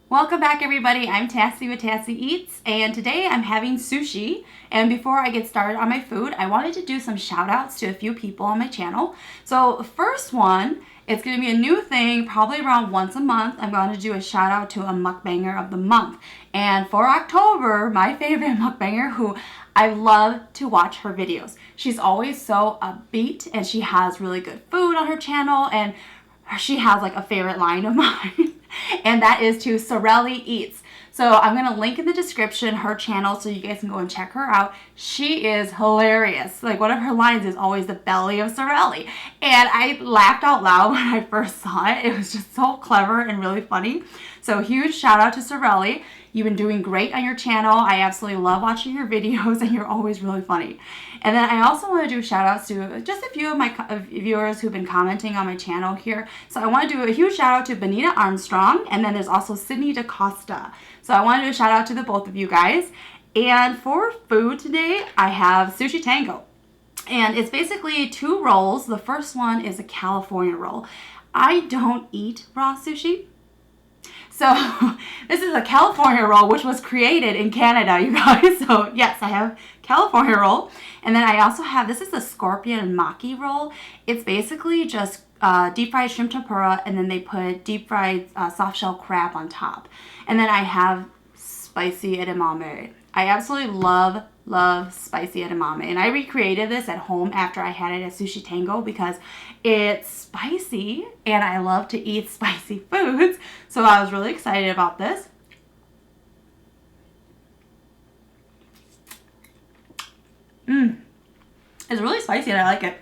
Welcome back, everybody. I'm Tassie with Tassie Eats, and today I'm having sushi. And before I get started on my food, I wanted to do some shout outs to a few people on my channel. So the first one, it's going to be a new thing, probably around once a month. I'm going to do a shout out to a mukbanger of the month. And for October, my favorite mukbanger, who I love to watch her videos. She's always so upbeat, and she has really good food on her channel, and she has like a favorite line of mine. And that is to Sorelli Eats. So I'm going to link in the description her channel so you guys can go and check her out. She is hilarious. Like, one of her lines is always the belly of Sorelli. And I laughed out loud when I first saw it. It was just so clever and really funny. So huge shout out to Sorelli. You've been doing great on your channel. I absolutely love watching your videos, and you're always really funny. And then I also want to do shout outs to just a few of my viewers who've been commenting on my channel here. So I want to do a huge shout out to Benita Armstrong, and then there's also Sydney DaCosta. So I want to do a shout out to the both of you guys. And for food today, I have Sushi Tango. And it's basically two rolls. The first one is a California roll. I don't eat raw sushi. So this is a California roll, which was created in Canada, you guys. So yes, I have California roll. And then I also have, this is a scorpion maki roll. It's basically just deep fried shrimp tempura, and then they put deep fried soft shell crab on top. And then I have spicy edamame. I absolutely love spicy edamame, and I recreated this at home after I had it at Sushi Tango because it's spicy and I love to eat spicy foods, so I was really excited about this. It's really spicy and I like it.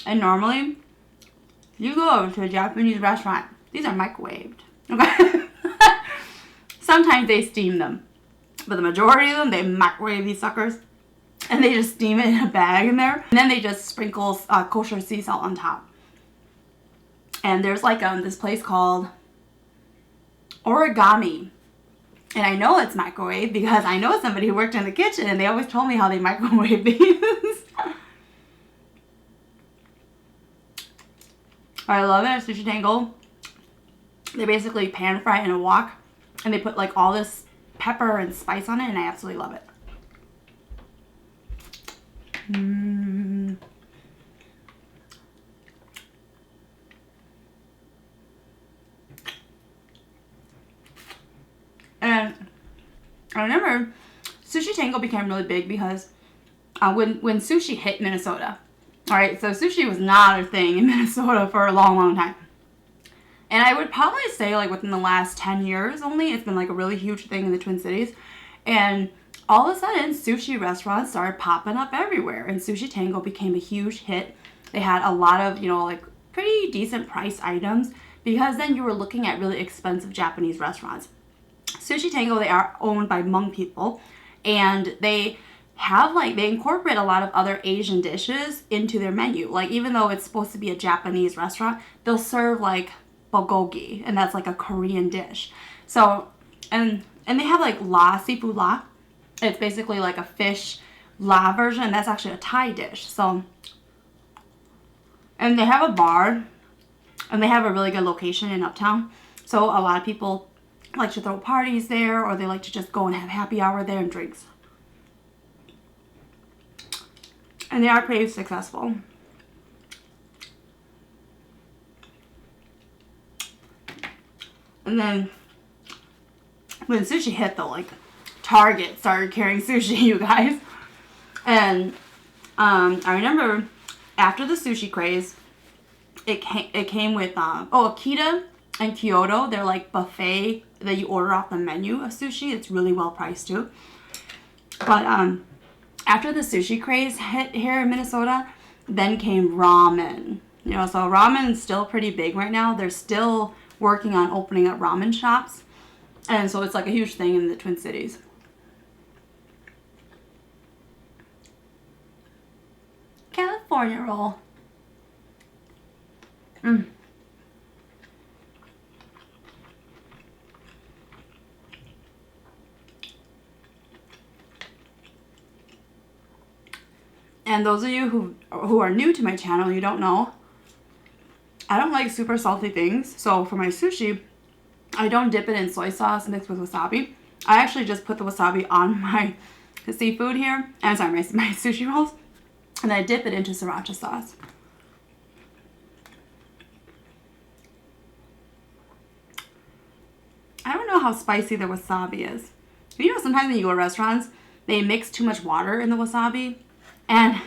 And normally you go over to a Japanese restaurant, these are microwaved, okay? Sometimes they steam them, but the majority of them, they microwave these suckers, and they just steam it in a bag in there, and then they just sprinkle kosher sea salt on top. And there's like this place called Origami, and I know it's microwave because I know somebody who worked in the kitchen, and they always told me how they microwave these. I love it at Sushi Tango. They basically pan fry it in a wok, and they put like all this pepper and spice on it, and I absolutely love it. And I remember Sushi Tango became really big because when sushi hit Minnesota. Alright, so sushi was not a thing in Minnesota for a long time. And I would probably say like within the last 10 years only, it's been like a really huge thing in the Twin Cities. And all of a sudden, sushi restaurants started popping up everywhere, and Sushi Tango became a huge hit. They had a lot of, like pretty decent price items, because then you were looking at really expensive Japanese restaurants. Sushi Tango, they are owned by Hmong people, and they have they incorporate a lot of other Asian dishes into their menu. Like, even though it's supposed to be a Japanese restaurant, they'll serve like bulgogi, and that's like a Korean dish. So, and they have like seafood la. It's basically like a fish la version, and that's actually a Thai dish. So, and they have a bar, and they have a really good location in Uptown. So a lot of people like to throw parties there, or they like to just go and have happy hour there and drinks. And they are pretty successful. And then when sushi hit though, like Target started carrying sushi, you guys. And I remember after the sushi craze, it came with Akita and Kyoto. They're like buffet that you order off the menu of sushi. It's really well priced too. But after the sushi craze hit here in Minnesota, then came ramen. So ramen is still pretty big right now. They're still working on opening up ramen shops, and so it's like a huge thing in the Twin Cities. California roll. And those of you who are new to my channel, you don't know, I don't like like super salty things. So for my sushi, I don't dip it in soy sauce mixed with wasabi. I actually just put the wasabi on my seafood here. I'm sorry, my sushi rolls. And I dip it into sriracha sauce. I don't know how spicy the wasabi is. You know, sometimes when you go to restaurants, they mix too much water in the wasabi. And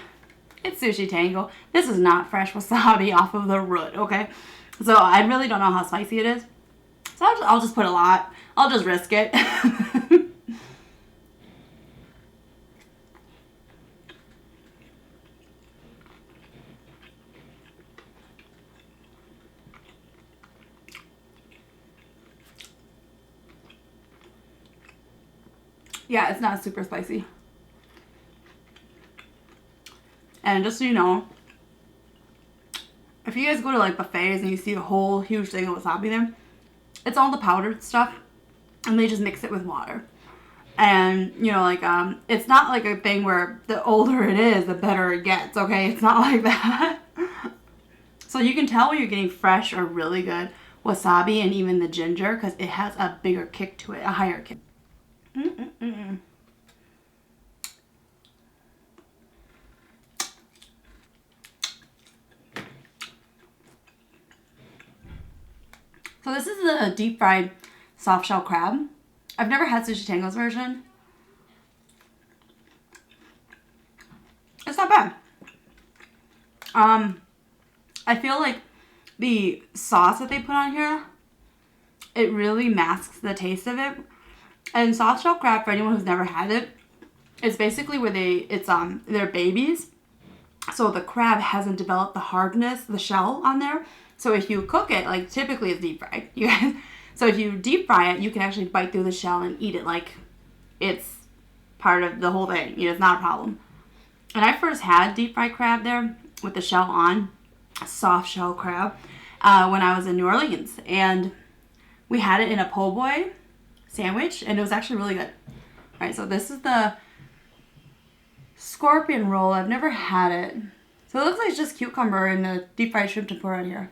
it's Sushi Tango. This is not fresh wasabi off of the root, okay? So I really don't know how spicy it is. So I'll just put a lot. I'll just risk it. Yeah, it's not super spicy. And just so you know, if you guys go to like buffets and you see a whole huge thing of wasabi there, it's all the powdered stuff and they just mix it with water. And you know, like it's not like a thing where the older it is, the better it gets, okay? It's not like that. So you can tell when you're getting fresh or really good wasabi and even the ginger because it has a bigger kick to it, a higher kick. So this is the deep fried soft shell crab. I've never had Sushi Tango's version. It's not bad. I feel like the sauce that they put on here, it really masks the taste of it. And soft shell crab, for anyone who's never had it, it's basically where they're babies. So the crab hasn't developed the hardness, the shell on there. So if you cook it, like typically it's deep fried. You guys, so if you deep fry it, you can actually bite through the shell and eat it like it's part of the whole thing. You know, it's not a problem. And I first had deep fried crab there with the shell on, soft shell crab, when I was in New Orleans. And we had it in a po' boy sandwich, and it was actually really good. All right, so this is the scorpion roll. I've never had it. So it looks like it's just cucumber and the deep fried shrimp tempura in here.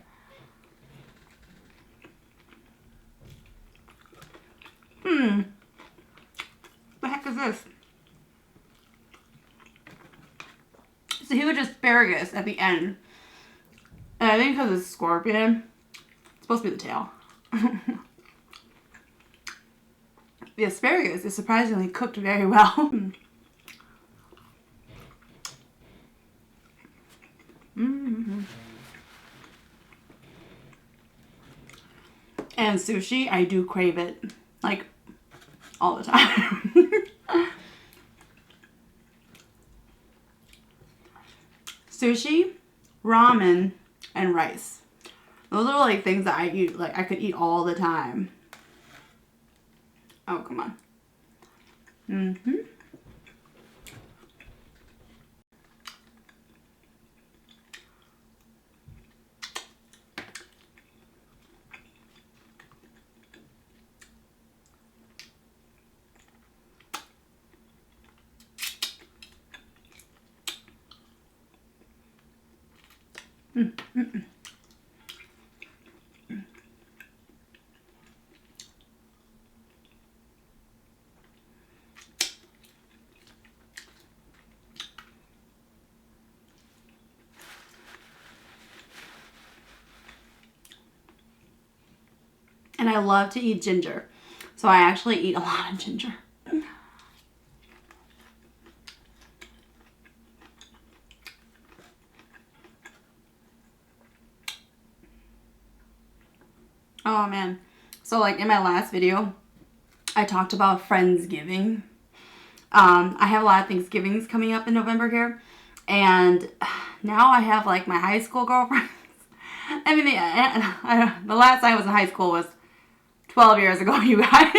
The heck is this? It's a huge asparagus at the end. And I think because it's scorpion, it's supposed to be the tail. The asparagus is surprisingly cooked very well. And sushi, I do crave it, like, all the time. Sushi, ramen, and rice. Those are like things that I eat, like I could eat all the time. Oh, come on. And I love to eat ginger. So I actually eat a lot of ginger. Oh man. So like in my last video, I talked about Friendsgiving. I have a lot of Thanksgivings coming up in November here. And now I have like my high school girlfriends. I mean, the last time I was in high school was 12 years ago, you guys.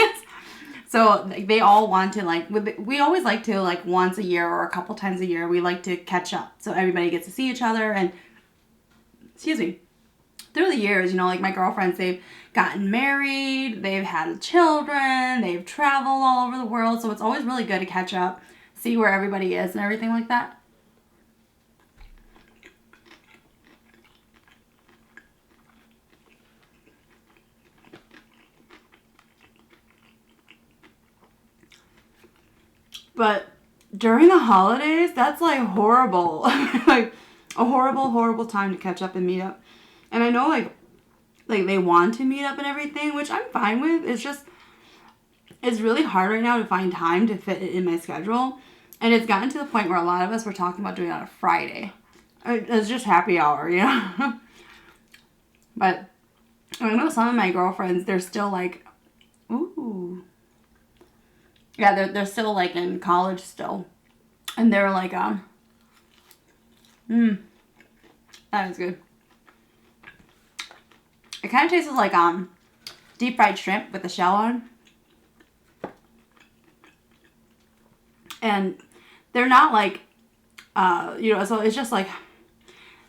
So they all want to like, we always like to like once a year or a couple times a year, we like to catch up. So everybody gets to see each other and, excuse me, through the years, you know, like my girlfriends, they've gotten married, they've had children, they've traveled all over the world. So it's always really good to catch up, see where everybody is and everything like that. But during the holidays, that's like horrible. Like a horrible, horrible time to catch up and meet up. And I know like they want to meet up and everything, which I'm fine with. It's just, it's really hard right now to find time to fit it in my schedule. And it's gotten to the point where a lot of us were talking about doing it on a Friday. It's just happy hour, you know? But I know some of my girlfriends, they're still like, ooh. Yeah, they're still like in college still. And they're like, that is good. It kind of tastes like deep fried shrimp with the shell on. And they're not like, so it's just like,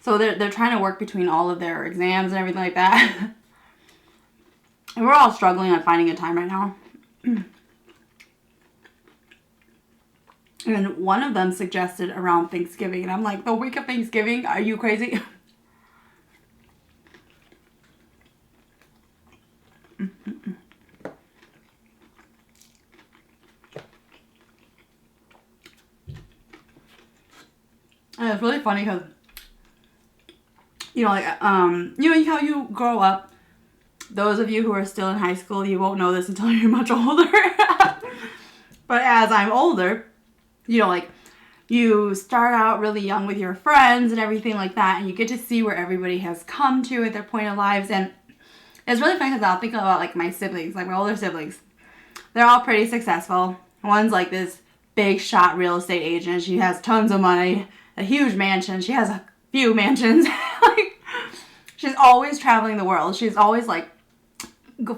so they're trying to work between all of their exams and everything like that. And we're all struggling on finding a time right now. And one of them suggested around Thanksgiving. And I'm like, the week of Thanksgiving? Are you crazy? And it's really funny because, like, how you grow up. Those of you who are still in high school, you won't know this until you're much older. But as I'm older, like, you start out really young with your friends and everything like that, and you get to see where everybody has come to at their point in lives. And it's really funny because I'll think about, like, my siblings, like my older siblings. They're all pretty successful. One's like this big shot real estate agent. She has tons of money, a huge mansion. She has a few mansions. Like, she's always traveling the world. She's always like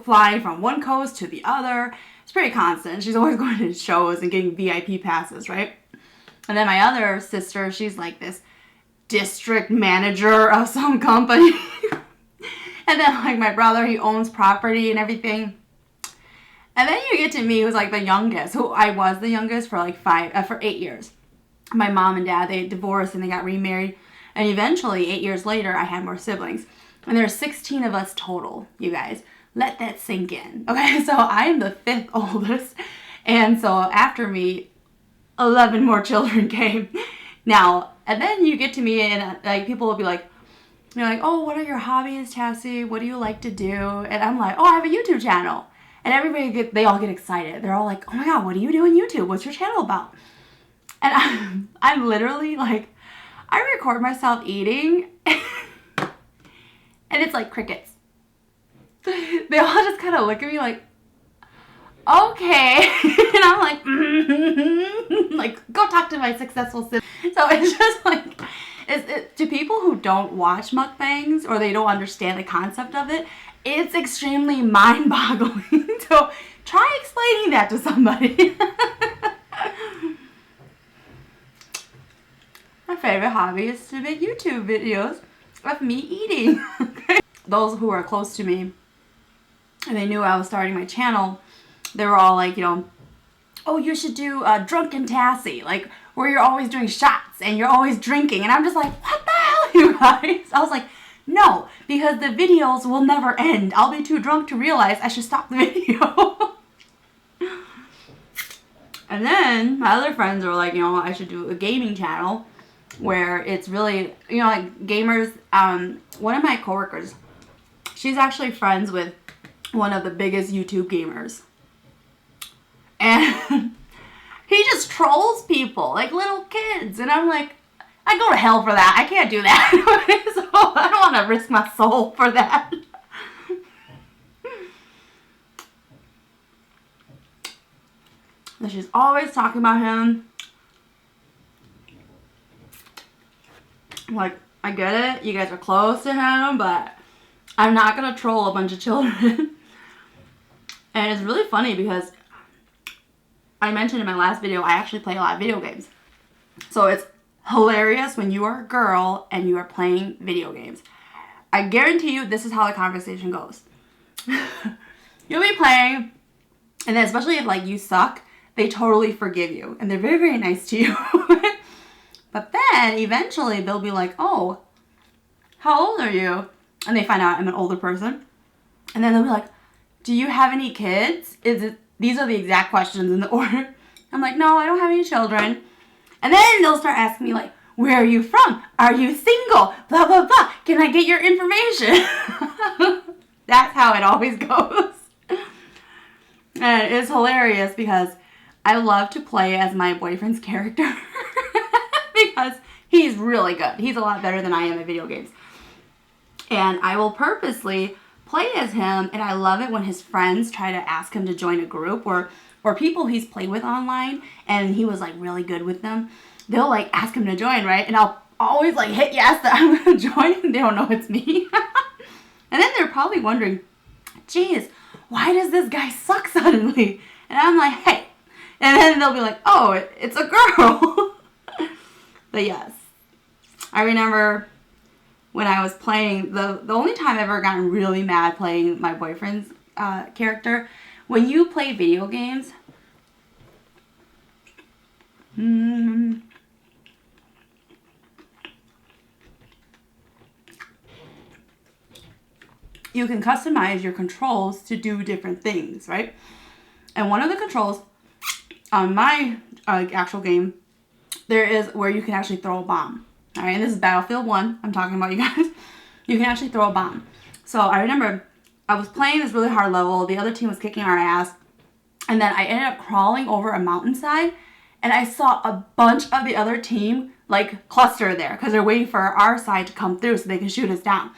flying from one coast to the other. It's pretty constant. She's always going to shows and getting VIP passes, right? And then my other sister, she's like this district manager of some company. And then like my brother, he owns property and everything. And then you get to me, who's like the youngest, who I was the youngest for like 8 years. My mom and dad, they divorced and they got remarried. And eventually, 8 years later, I had more siblings. And there's 16 of us total, you guys. Let that sink in. Okay, so I am the 5th oldest. And so after me, 11 more children came. Now, and then you get to me and like people will be like, oh, what are your hobbies, Tassie? What do you like to do? And I'm like, oh, I have a YouTube channel. And they all get excited. They're all like, oh my God, what do you do on YouTube? What's your channel about? And I'm literally like, I record myself eating and it's like crickets. They all just kind of look at me like, okay. And I'm like, like, go talk to my successful sibling. So it's just like, to people who don't watch mukbangs or they don't understand the concept of it, it's extremely mind-boggling. So try explaining that to somebody. My favorite hobby is to make YouTube videos of me eating. Those who are close to me and they knew I was starting my channel, they were all like, oh, you should do Drunken Tassie, like where you're always doing shots and you're always drinking. And I'm just like, what the hell, you guys? I was like, no, because the videos will never end. I'll be too drunk to realize I should stop the video. And then my other friends were like, I should do a gaming channel where it's really, like gamers. One of my coworkers, she's actually friends with one of the biggest YouTube gamers. And he just trolls people, like little kids. And I'm like, I go to hell for that. I can't do that. So I don't want to risk my soul for that. And she's always talking about him. Like, I get it. You guys are close to him, but I'm not going to troll a bunch of children. And it's really funny because I mentioned in my last video, I actually play a lot of video games. So it's hilarious when you are a girl and you are playing video games. I guarantee you this is how the conversation goes. You'll be playing, and then especially if like you suck, they totally forgive you. And they're very, very nice to you. But then eventually they'll be like, oh, how old are you? And they find out I'm an older person. And then they'll be like, do you have any kids? These are the exact questions in the order. I'm like, no, I don't have any children. And then they'll start asking me like, where are you from? Are you single? Blah, blah, blah. Can I get your information? That's how it always goes. And it's hilarious because I love to play as my boyfriend's character because he's really good. He's a lot better than I am at video games. And I will purposely play as him, and I love it when his friends try to ask him to join a group or people he's played with online and he was like really good with them. They'll like ask him to join, right? And I'll always like hit yes that I'm going to join and they don't know it's me. And then they're probably wondering, geez, why does this guy suck suddenly? And I'm like, hey. And then they'll be like, oh, it's a girl. But yes, I remember when I was playing, the only time I've ever gotten really mad playing my boyfriend's character, when you play video games, you can customize your controls to do different things, right? And one of the controls on my actual game, there is where you can actually throw a bomb. All right, and this is Battlefield 1. I'm talking about, you guys. You can actually throw a bomb. So I remember I was playing this really hard level. The other team was kicking our ass. And then I ended up crawling over a mountainside. And I saw a bunch of the other team like cluster there because they're waiting for our side to come through so they can shoot us down.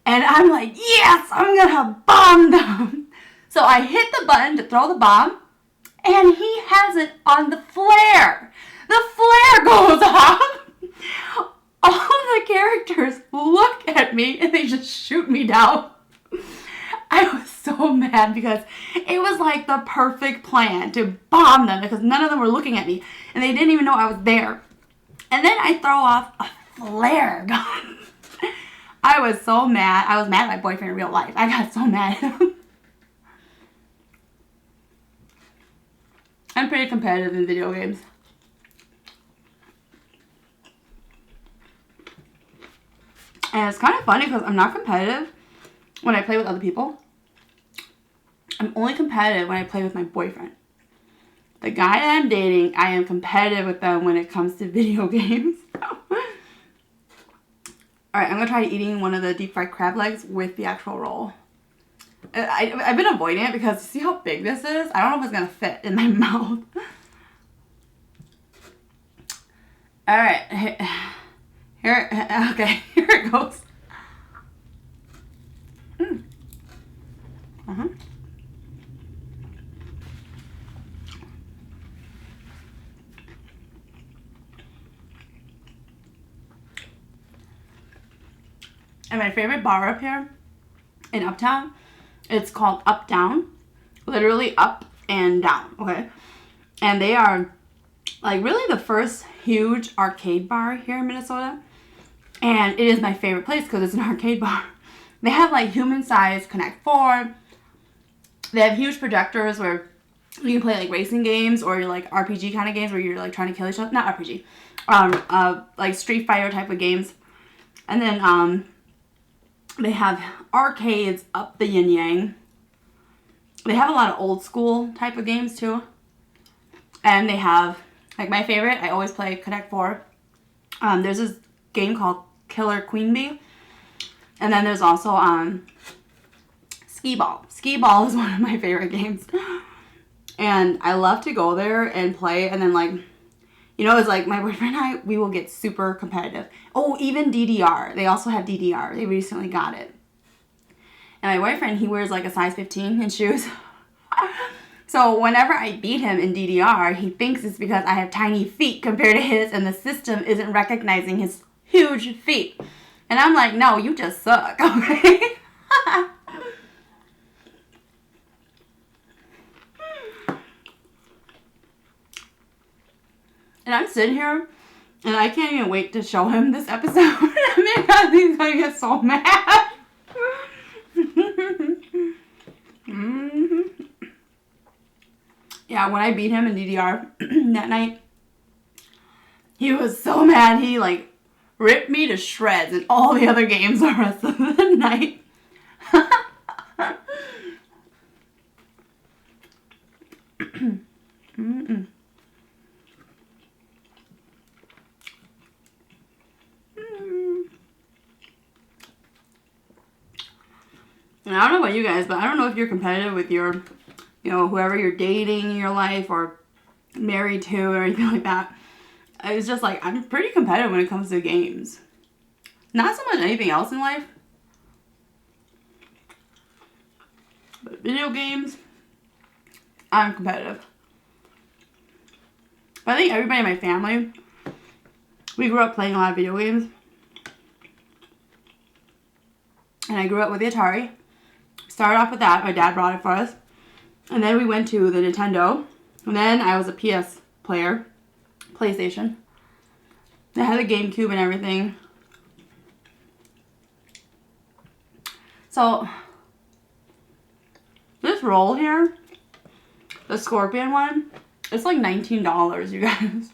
And I'm like, yes, I'm going to bomb them. So I hit the button to throw the bomb. And he has it on the flare. The flare goes off. All the characters look at me and they just shoot me down. I was so mad because it was like the perfect plan to bomb them because none of them were looking at me and they didn't even know I was there. And then I throw off a flare gun. I was so mad. I was mad at my boyfriend in real life. I got so mad at him. I'm pretty competitive in video games. And it's kind of funny because I'm not competitive when I play with other people. I'm only competitive when I play with my boyfriend. The guy that I'm dating, I am competitive with them when it comes to video games. Alright, I'm going to try eating one of the deep fried crab legs with the actual roll. I've been avoiding it because see how big this is? I don't know if it's going to fit in my mouth. Alright, here it goes. And my favorite bar up here in Uptown, it's called Up Down. Literally up and down, okay? And they are like really the first huge arcade bar here in Minnesota. And it is my favorite place because it's an arcade bar. They have like human-sized Connect 4. They have huge projectors where you can play like racing games or like RPG kind of games where you're like trying to kill each other. Not RPG. Like Street Fighter type of games. And then they have arcades up the yin yang. They have a lot of old school type of games too. And they have, like my favorite, I always play Connect 4. There's this game called Killer Queen Bee. And then there's also Skee Ball. Skee Ball is one of my favorite games. And I love to go there and play. And then like, you know, it's like my boyfriend and I, we will get super competitive. Oh, even DDR. They also have DDR. They recently got it. And my boyfriend, he wears like a size 15 in shoes. So whenever I beat him in DDR, he thinks it's because I have tiny feet compared to his and the system isn't recognizing his huge feet. And I'm like, no, you just suck, okay? And I'm sitting here, and I can't even wait to show him this episode because he's going to get so mad. Yeah, when I beat him in DDR that night, he was so mad. He, like, ripped me to shreds in all the other games the rest of the night. know about you guys, but I don't know if you're competitive with your, you know, whoever you're dating in your life or married to or anything like that. It's just like, I'm pretty competitive when it comes to games. Not so much anything else in life. But video games, I'm competitive. But I think everybody in my family, we grew up playing a lot of video games. And I grew up with the Atari. Started off with that. My dad brought it for us. And then we went to the Nintendo. And then I was a PS player. PlayStation. I had a GameCube and everything. So, this roll here, the scorpion one, it's like $19, you guys.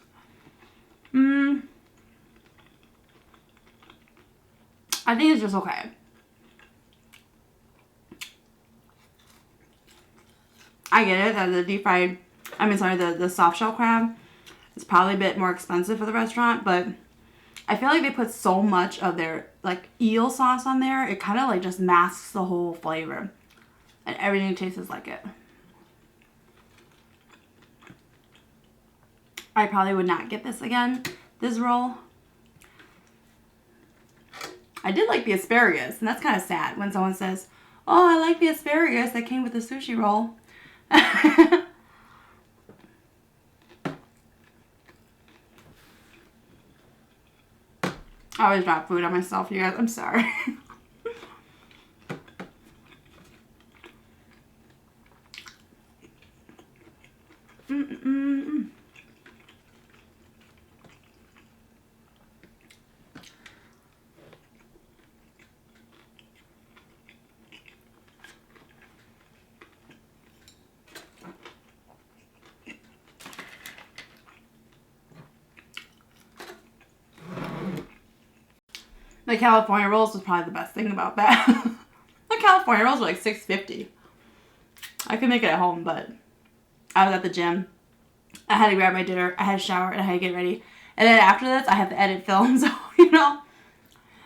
I think it's just okay. I get it that the the soft shell crab is probably a bit more expensive for the restaurant, but I feel like they put so much of their like eel sauce on there, it kind of like just masks the whole flavor. And everything tastes like it. I probably would not get this again, this roll. I did like the asparagus, and that's kind of sad when someone says, oh, I like the asparagus that came with the sushi roll. I always drop food on myself, you guys. I'm sorry. The California rolls was probably the best thing about that. The California rolls were like $6.50. I could make it at home, but I was at the gym. I had to grab my dinner, I had to shower, and I had to get ready. And then after this, I have to edit film, so, you know,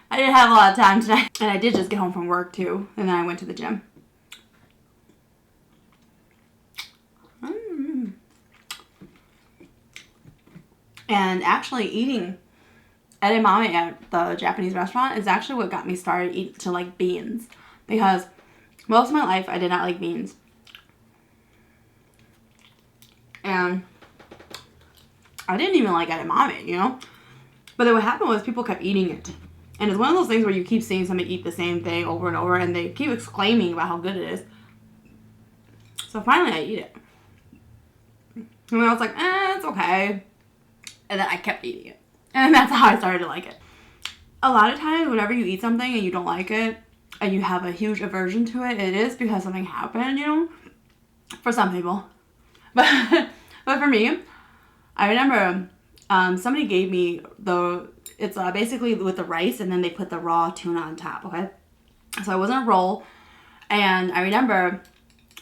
I didn't have a lot of time tonight. And I did just get home from work, too, and then I went to the gym. And actually eating edamame at the Japanese restaurant is actually what got me started to like beans. Because most of my life, I did not like beans. And I didn't even like edamame, you know? But then what happened was people kept eating it. And it's one of those things where you keep seeing somebody eat the same thing over and over, and they keep exclaiming about how good it is. So finally I eat it. And then I was like, it's okay. And then I kept eating it. And that's how I started to like it. A lot of times, whenever you eat something and you don't like it, and you have a huge aversion to it, it is because something happened, you know? For some people. But for me, I remember somebody gave me it's basically with the rice, and then they put the raw tuna on top, okay? So it wasn't a roll. And I remember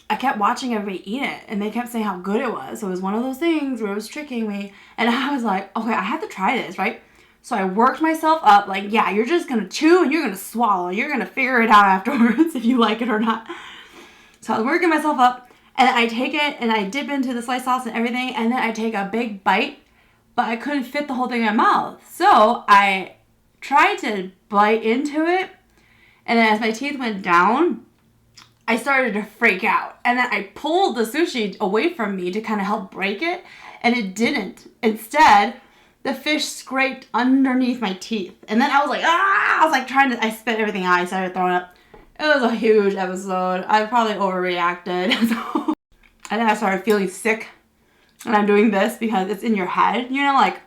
I kept watching everybody eat it, and they kept saying how good it was. So it was one of those things where it was tricking me. And I was like, okay, I have to try this, right? So I worked myself up, like, yeah, you're just going to chew and you're going to swallow. You're going to figure it out afterwards if you like it or not. So I was working myself up, and I take it, and I dip into the soy sauce and everything, and then I take a big bite, but I couldn't fit the whole thing in my mouth. So I tried to bite into it, and then as my teeth went down, I started to freak out. And then I pulled the sushi away from me to kind of help break it, and it didn't. Instead, the fish scraped underneath my teeth. And then I was like, I was like I spit everything out. I started throwing up. It was a huge episode. I probably overreacted. So, and then I started feeling sick. And I'm doing this because it's in your head. You know, like,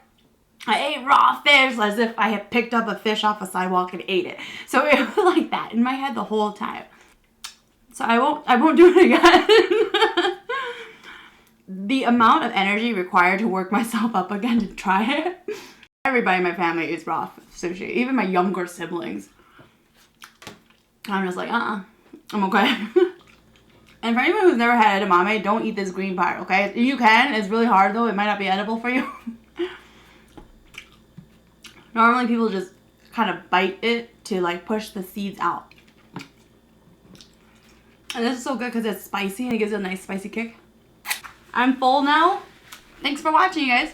I ate raw fish as if I had picked up a fish off a sidewalk and ate it. So it was like that in my head the whole time. So I won't do it again. The amount of energy required to work myself up again to try it. Everybody in my family eats raw sushi, even my younger siblings. I'm just like, I'm okay. And for anyone who's never had edamame, don't eat this green part, okay? You can. It's really hard, though. It might not be edible for you. Normally, people just kind of bite it to, like, push the seeds out. And this is so good because it's spicy and it gives it a nice spicy kick. I'm full now. Thanks for watching, you guys.